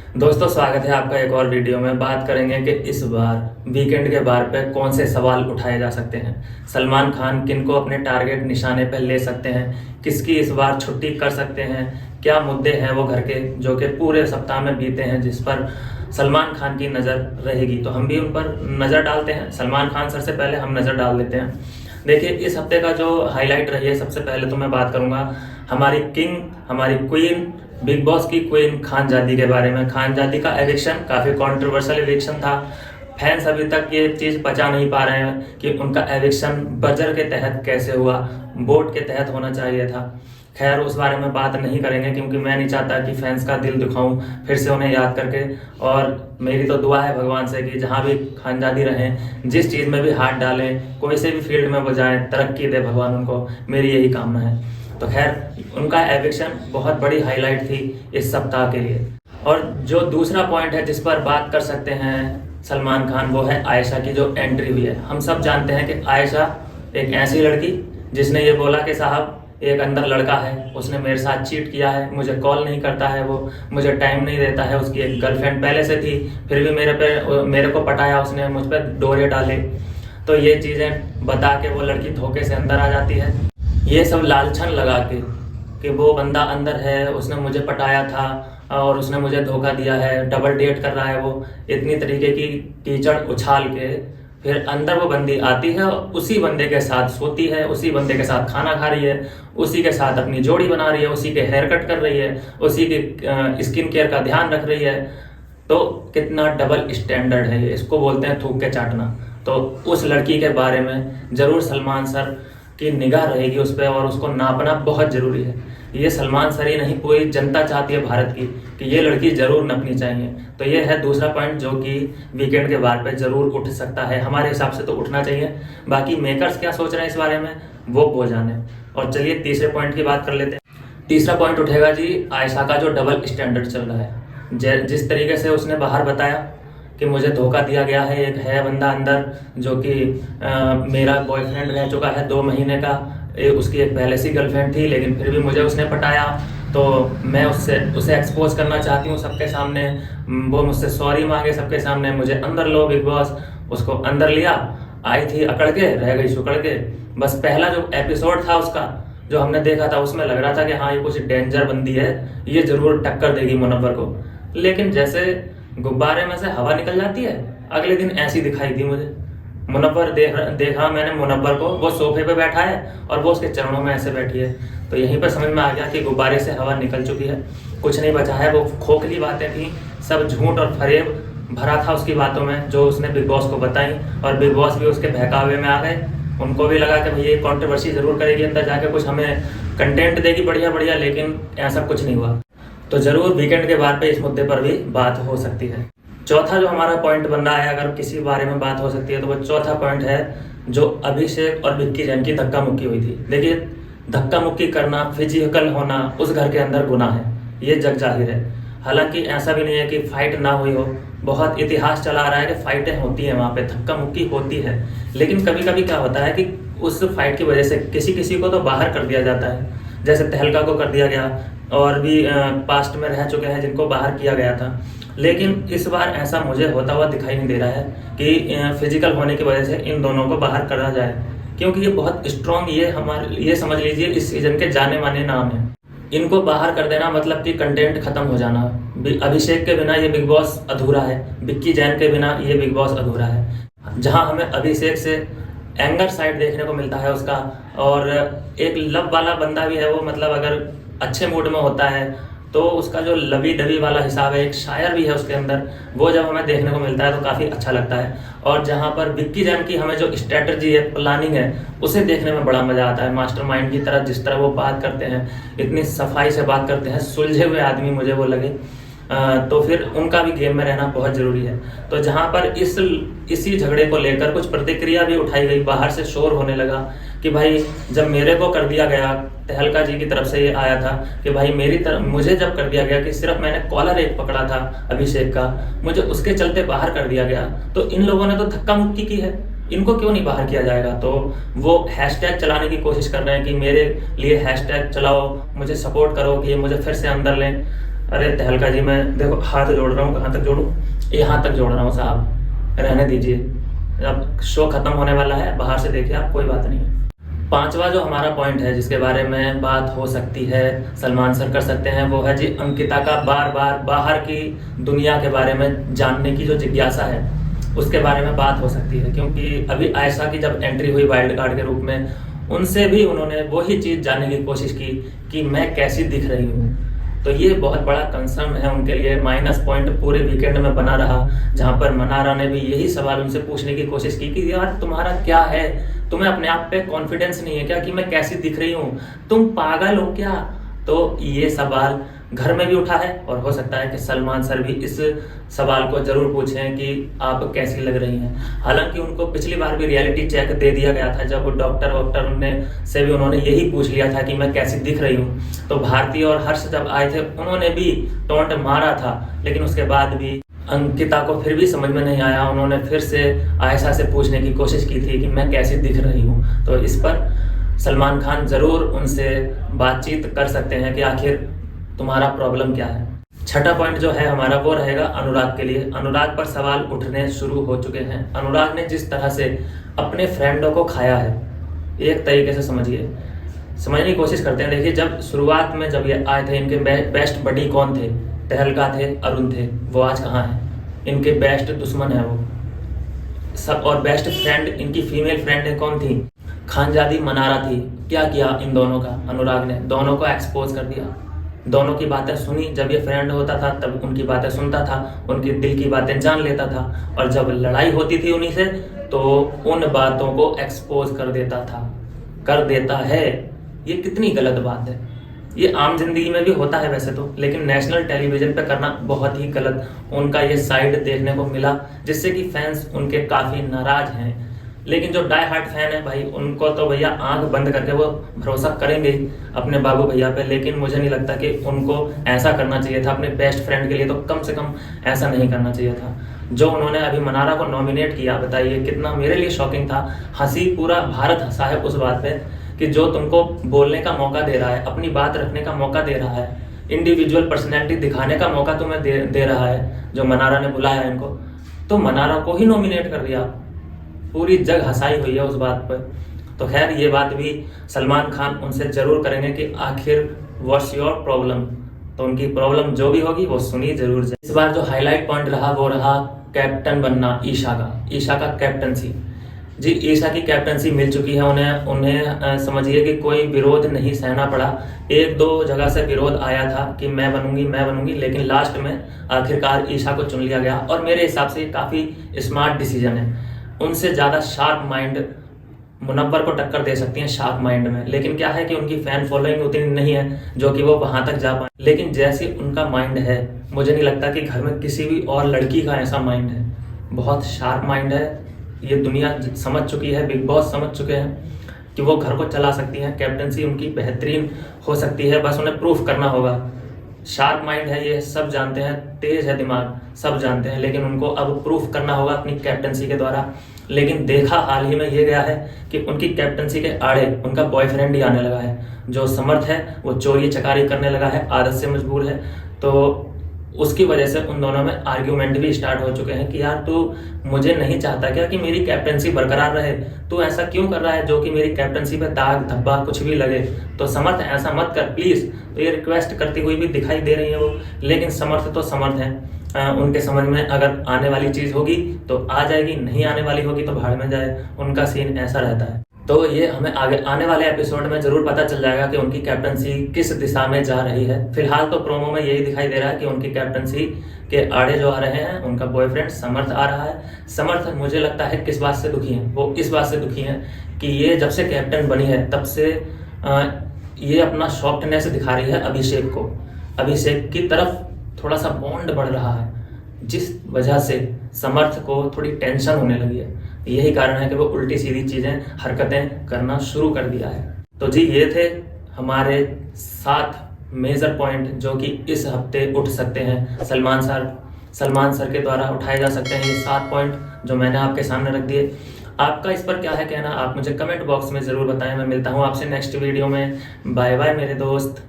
दोस्तों, स्वागत है आपका एक और वीडियो में। बात करेंगे कि इस बार वीकेंड के बार पे कौन से सवाल उठाए जा सकते हैं। सलमान खान किनको अपने टारगेट निशाने पर ले सकते हैं, किसकी इस बार छुट्टी कर सकते हैं, क्या मुद्दे हैं वो घर के जो कि पूरे सप्ताह में बीते हैं जिस पर सलमान खान की नज़र रहेगी। तो हम भी उन पर नज़र डालते हैं। सलमान खान सर से पहले हम नज़र डाल लेते हैं। देखिए, इस हफ्ते का जो हाईलाइट रही है, सबसे पहले तो मैं बात करूंगा हमारी किंग, हमारी क्वीन, बिग बॉस की क्वीन खानजादी के बारे में। खानजादी का एविक्शन काफ़ी कंट्रोवर्शियल एविक्शन था। फैंस अभी तक ये चीज़ पचा नहीं पा रहे हैं कि उनका एविक्शन बजर के तहत कैसे हुआ, वोट के तहत होना चाहिए था। खैर, उस बारे में बात नहीं करेंगे क्योंकि मैं नहीं चाहता कि फैंस का दिल दुखाऊं फिर से उन्हें याद करके। और मेरी तो दुआ है भगवान से कि जहां भी खानजादी रहें, जिस चीज़ में भी हाथ डालें, कोई से भी फील्ड में वो जाएं, तरक्की दे भगवान उनको, मेरी यही कामना है। तो खैर, उनका एविक्शन बहुत बड़ी हाईलाइट थी इस सप्ताह के लिए। और जो दूसरा पॉइंट है जिस पर बात कर सकते हैं सलमान खान, वो है आयशा की जो एंट्री हुई है। हम सब जानते हैं कि आयशा एक ऐसी लड़की जिसने ये बोला कि साहब, एक अंदर लड़का है, उसने मेरे साथ चीट किया है, मुझे कॉल नहीं करता है, वो मुझे टाइम नहीं देता है। उसकी एक गर्लफ्रेंड पहले से थी, फिर भी मेरे को पटाया उसने, मुझ पर डोरे डाले। तो ये चीज़ें बता के वो लड़की धोखे से अंदर आ जाती है। ये सब लालछन लगा के कि वो बंदा अंदर है, उसने मुझे पटाया था और उसने मुझे धोखा दिया है, डबल डेट कर रहा है वो, इतनी तरीके की कीचड़ उछाल के फिर अंदर वो बंदी आती है और उसी बंदे के साथ सोती है, उसी बंदे के साथ खाना खा रही है, उसी के साथ अपनी जोड़ी बना रही है, उसी के हेयर कट कर रही है, उसी के स्किन केयर का ध्यान रख रही है। तो कितना डबल स्टैंडर्ड है ये, इसको बोलते हैं थूक के चाटना। तो उस लड़की के बारे में जरूर सलमान सर की निगाह रहेगी उस पर और उसको नापना बहुत जरूरी है। ये सलमान सर ही नहीं, पूरी जनता चाहती है भारत की कि ये लड़की जरूर नपनी चाहिए। तो ये है दूसरा पॉइंट जो कि वीकेंड के बार पे जरूर उठ सकता है। हमारे हिसाब से तो उठना चाहिए, बाकी मेकर्स क्या सोच रहे हैं इस बारे में वो जाने। और चलिए तीसरे पॉइंट की बात कर लेते हैं। तीसरा पॉइंट उठेगा जी आयशा का जो डबल स्टैंडर्ड चल रहा है। जिस तरीके से उसने बाहर बताया कि मुझे धोखा दिया गया है, एक है बंदा अंदर जो कि मेरा बॉयफ्रेंड रह चुका है 2 महीने का, उसकी एक पहले से गर्लफ्रेंड थी, लेकिन फिर भी मुझे उसने पटाया। तो मैं उसे एक्सपोज करना चाहती हूँ सबके सामने, वो मुझसे सॉरी मांगे सबके सामने, मुझे अंदर लो बिग बॉस। उसको अंदर लिया, आई थी अकड़ के, रह गई सुकड़ के। बस पहला जो एपिसोड था उसका जो हमने देखा था उसमें लग रहा था कि हाँ, ये कुछ डेंजर बंदी है, ये जरूर टक्कर देगी मुनव्वर को। लेकिन जैसे गुब्बारे में से हवा निकल जाती है, अगले दिन ऐसी दिखाई दी मुझे। मुनव्वर देखा मैंने मुनव्वर को, वो सोफे पे बैठा है और वो उसके चरणों में ऐसे बैठी है। तो यहीं पर समझ में आ गया कि गुब्बारे से हवा निकल चुकी है, कुछ नहीं बचा है। वो खोखली बातें थी, सब झूठ और फरेब भरा था उसकी बातों में जो उसने बिग बॉस को बताई। और बिग बॉस भी उसके बहकावे में आ गए। उनको भी लगा कि भाई ये कंट्रोवर्सी जरूर करेगी, अंदर जाके कुछ हमें कंटेंट देगी बढ़िया बढ़िया, लेकिन ऐसा कुछ नहीं हुआ। तो जरूर वीकेंड के बाद पे इस मुद्दे पर भी बात हो सकती है। चौथा जो हमारा पॉइंट बन रहा है, अगर किसी बारे में बात हो सकती है तो वो चौथा पॉइंट है जो अभिषेक और विक्की जैन की धक्का मुक्की हुई थी। देखिए, धक्का मुक्की करना, फिजिकल होना उस घर के अंदर गुनाह है, ये जग जाहिर है। हालांकि ऐसा भी नहीं है कि फाइट ना हुई हो, बहुत इतिहास चला आ रहा है कि फाइटें होती हैं, वहाँ पे धक्का मुक्की होती है। लेकिन कभी कभी क्या होता है कि उस फाइट की वजह से किसी किसी को तो बाहर कर दिया जाता है, जैसे तहलका को कर दिया गया, और भी पास्ट में रह चुके हैं जिनको बाहर किया गया था। लेकिन इस बार ऐसा मुझे होता हुआ दिखाई नहीं दे रहा है कि फिजिकल होने की वजह से इन दोनों को बाहर करा जाए, क्योंकि ये बहुत स्ट्रॉन्ग, ये समझ लीजिए इस सीजन के जाने माने नाम है। इनको बाहर कर देना मतलब कि कंटेंट खत्म हो जाना। अभिषेक के बिना ये बिग बॉस अधूरा है, विक्की जैन के बिना ये बिग बॉस अधूरा है। जहां हमें अभिषेक से एंगर साइड देखने को मिलता है उसका, और एक लव वाला बंदा भी है वो, मतलब अगर अच्छे मूड में होता है तो उसका जो लवी डवी वाला हिसाब है, एक शायर भी है उसके अंदर, वो जब हमें देखने को मिलता है तो काफ़ी अच्छा लगता है। और जहाँ पर विक्की जैन की हमें जो स्ट्रेटजी है, प्लानिंग है, उसे देखने में बड़ा मजा आता है। मास्टरमाइंड की तरह जिस तरह वो बात करते हैं, इतनी सफाई से बात करते हैं, सुलझे हुए आदमी मुझे वो लगे। तो फिर उनका भी गेम में रहना बहुत जरूरी है। तो जहाँ पर इसी झगड़े को लेकर कुछ प्रतिक्रिया भी उठाई गई, बाहर से शोर होने लगा कि भाई जब मेरे को कर दिया गया, तहलका जी की तरफ से ये आया था कि भाई मुझे जब कर दिया गया कि सिर्फ मैंने कॉलर एक पकड़ा था अभिषेक का, मुझे उसके चलते बाहर कर दिया गया, तो इन लोगों ने तो धक्का मुक्की की है, इनको क्यों नहीं बाहर किया जाएगा। तो वो हैशटैग चलाने की कोशिश कर रहे हैं कि मेरे लिए हैशटैग चलाओ, मुझे सपोर्ट करो कि ये मुझे फिर से अंदर लें। अरे तहलका जी, मैं देखो हाथ जोड़ रहा हूँ, कहाँ तक जोड़ूँ? यहाँ तक जोड़ रहा हूँ साहब, रहने दीजिए। अब शो खत्म होने वाला है, बाहर से देखिए आप, कोई बात नहीं है। पांचवा जो हमारा पॉइंट है जिसके बारे में बात हो सकती है, सलमान सर कर सकते हैं, वो है जी अंकिता का बार बार बाहर की दुनिया के बारे में जानने की जो जिज्ञासा है, उसके बारे में बात हो सकती है। क्योंकि अभी आयशा की जब एंट्री हुई वाइल्ड कार्ड के रूप में, उनसे भी उन्होंने वही चीज़ जानने की कोशिश की कि मैं कैसी दिख रही हूँ। तो ये बहुत बड़ा कंसर्न है उनके लिए, माइनस पॉइंट पूरे वीकेंड में बना रहा, जहां पर मनारा ने भी यही सवाल उनसे पूछने की कोशिश की कि यार तुम्हारा क्या है, तुम्हें अपने आप पे कॉन्फिडेंस नहीं है क्या कि मैं कैसी दिख रही हूँ, तुम पागल हो क्या? तो ये सवाल घर में भी उठा है और हो सकता है कि सलमान सर भी इस सवाल को जरूर पूछें कि आप कैसी लग रही हैं। हालांकि उनको पिछली बार भी रियलिटी चेक दे दिया गया था, जब डॉक्टर वॉक्टर ने से भी उन्होंने यही पूछ लिया था कि मैं कैसी दिख रही हूँ। तो भारती और हर्ष जब आए थे उन्होंने भी टोंट मारा था, लेकिन उसके बाद भी अंकिता को फिर भी समझ में नहीं आया, उन्होंने फिर से आयशा से पूछने की कोशिश की थी कि मैं कैसी दिख रही हूँ। तो इस पर सलमान खान जरूर उनसे बातचीत कर सकते हैं कि आखिर तुम्हारा प्रॉब्लम क्या है। छठा पॉइंट जो है हमारा वो रहेगा अनुराग के लिए। अनुराग पर सवाल उठने शुरू हो चुके हैं। अनुराग ने जिस तरह से अपने फ्रेंडों को खाया है, एक तरीके से समझने की कोशिश करते हैं। देखिए, जब शुरुआत में जब ये आए थे, इनके बेस्ट बडी कौन थे? तहलका थे, अरुण थे। वो आज कहाँ हैं? इनके बेस्ट दुश्मन है वो सब। और बेस्ट फ्रेंड इनकी फीमेल फ्रेंड है, कौन थी? खानजादी मनारा थी। क्या किया इन दोनों का? अनुराग ने दोनों को एक्सपोज कर दिया, दोनों की बातें सुनी। जब ये फ्रेंड होता था तब उनकी बातें सुनता था, उनकी दिल की बातें जान लेता था, और जब लड़ाई होती थी उन्हीं से तो उन बातों को एक्सपोज कर देता है। ये कितनी गलत बात है। ये आम जिंदगी में भी होता है वैसे तो, लेकिन नेशनल टेलीविजन पे करना बहुत ही गलत। उनका ये साइड देखने को मिला, जिससे कि फैंस उनके काफी नाराज हैं। लेकिन जो डाई हार्ट फैन है भाई, उनको तो भैया आंख बंद करके वो भरोसा करेंगे अपने बाबू भैया पे। लेकिन मुझे नहीं लगता कि उनको ऐसा करना चाहिए था। अपने बेस्ट फ्रेंड के लिए तो कम से कम ऐसा नहीं करना चाहिए था। जो उन्होंने अभी मनारा को नॉमिनेट किया, बताइए कितना मेरे लिए शॉकिंग था। हंसी पूरा भारत हंसा है उस बात पे कि जो तुमको बोलने का मौका दे रहा है, अपनी बात रखने का मौका दे रहा है, इंडिविजुअल पर्सनैलिटी दिखाने का मौका तुम्हें दे रहा है, जो मनारा ने बुलाया इनको, तो मनारा को ही नॉमिनेट कर दिया। पूरी जग हंसाई हुई है उस बात पर। तो खैर, ये बात भी सलमान खान उनसे जरूर करेंगे कि आखिर व्हाट्स योर प्रॉब्लम। तो उनकी प्रॉब्लम जो भी होगी वो सुनी जरूर जाए। इस बार जो हाईलाइट पॉइंट रहा वो रहा कैप्टन बनना ईशा का कैप्टनसी। जी, ईशा की कैप्टनसी मिल चुकी है उन्हें समझिए कि कोई विरोध नहीं सहना पड़ा। एक दो जगह से विरोध आया था कि मैं बनूंगी, लेकिन लास्ट में आखिरकार ईशा को चुन लिया गया। और मेरे हिसाब से काफी स्मार्ट डिसीजन है। उनसे ज्यादा शार्प माइंड मुनव्वर को टक्कर दे सकती हैं शार्प माइंड में। लेकिन क्या है कि उनकी फैन फॉलोइंग उतनी नहीं है जो कि वो वहां तक जा पाए। लेकिन जैसे उनका माइंड है, मुझे नहीं लगता कि घर में किसी भी और लड़की का ऐसा माइंड है। बहुत शार्प माइंड है। ये दुनिया समझ चुकी है, बिग बॉस समझ चुके हैं कि वो घर को चला सकती हैं। कैप्टनसी उनकी बेहतरीन हो सकती है, बस उन्हें प्रूफ करना होगा। शार्प माइंड है, ये सब जानते हैं, तेज है दिमाग, सब जानते हैं, लेकिन उनको अब प्रूफ करना होगा अपनी कैप्टनसी के द्वारा। लेकिन देखा हाल ही में ये गया है कि उनकी कैप्टनसी के आड़े उनका बॉयफ्रेंड ही आने लगा है। जो समर्थ है वो चोरी चकारी करने लगा है, आदत से मजबूर है। तो उसकी वजह से उन दोनों में आर्ग्यूमेंट भी स्टार्ट हो चुके हैं कि यार तू मुझे नहीं चाहता क्या कि मेरी कैप्टनसी बरकरार रहे? तू ऐसा क्यों कर रहा है जो कि मेरी कैप्टनसी पे दाग धब्बा कुछ भी लगे? तो समर्थ ऐसा मत कर प्लीज। तो ये रिक्वेस्ट करती हुई भी दिखाई दे रही है वो। लेकिन समर्थ तो समर्थ है, उनके समझ में अगर आने वाली चीज होगी तो आ जाएगी, नहीं आने वाली होगी तो भाड़ में जाए। उनका सीन ऐसा रहता है। तो ये हमें आगे आने वाले एपिसोड में जरूर पता चल जाएगा कि उनकी कैप्टनसी किस दिशा में जा रही है। फिलहाल तो प्रोमो में यही दिखाई दे रहा है कि उनकी कैप्टनसी के आड़े जो आ रहे हैं उनका बॉयफ्रेंड समर्थ आ रहा है। समर्थ मुझे लगता है किस बात से दुखी है, वो इस बात से दुखी है कि ये जब से कैप्टन बनी है तब से ये अपना सॉफ्टनेस दिखा रही है अभिषेक को। अभिषेक की तरफ थोड़ा सा बॉन्ड बढ़ रहा है, जिस वजह से समर्थ को थोड़ी टेंशन होने लगी है। यही कारण है कि वो उल्टी सीधी चीजें हरकतें करना शुरू कर दिया है। तो जी, ये थे हमारे 7 मेजर पॉइंट जो कि इस हफ्ते उठ सकते हैं। सलमान सर के द्वारा उठाए जा सकते हैं ये 7 पॉइंट जो मैंने आपके सामने रख दिए। आपका इस पर क्या है कहना, आप मुझे कमेंट बॉक्स में जरूर बताएं। मैं मिलता हूं आपसे नेक्स्ट वीडियो में। बाय बाय मेरे दोस्त।